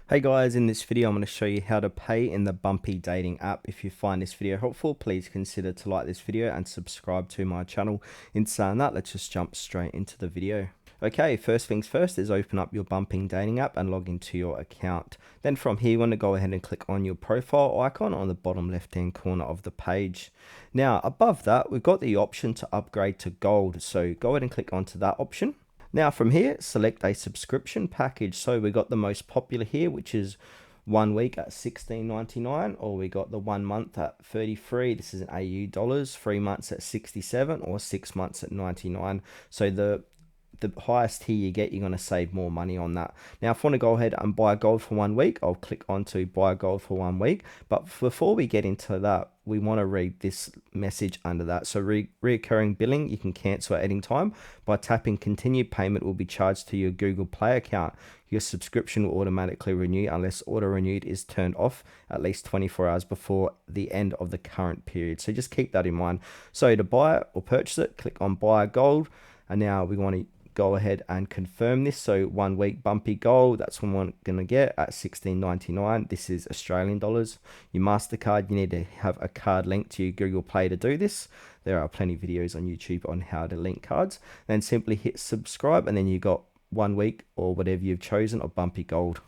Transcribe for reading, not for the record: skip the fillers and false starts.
Hey guys, in this video I'm going to show you how to pay in the Bumpy dating app. If you find this video helpful, please consider to like this video and subscribe to my channel. In saying that, let's just jump straight into the video. Okay, first things first is open up your Bumping dating app and log into your account. Then from here you want to go ahead and click on your profile icon on the bottom left hand corner of the page. Now above that we've got the option to upgrade to gold, so go ahead and click onto that option. Now from here, select a subscription package. So we got the most popular here, which is 1 week at $16.99, or we got the 1 month at 33. This is in AU dollars. 3 months at 67, or 6 months at 99. So the highest tier you get, you're going to save more money on that. Now, if I want to go ahead and buy gold for 1 week, I'll click on to buy gold for 1 week. But before we get into that, we want to read this message under that. So reoccurring billing, you can cancel at any time. By tapping continue, payment will be charged to your Google Play account. Your subscription will automatically renew unless auto renewed is turned off at least 24 hours before the end of the current period. So just keep that in mind. So to buy it or purchase it, click on buy gold. And now we want to go ahead and confirm this. So 1 week Bumpy gold, that's what we're going to get at $16.99. This is Australian dollars. Your MasterCard, you need to have a card linked to your Google Play to do this. There are plenty of videos on YouTube on how to link cards. Then simply hit subscribe, and then you got 1 week or whatever you've chosen of Bumpy gold.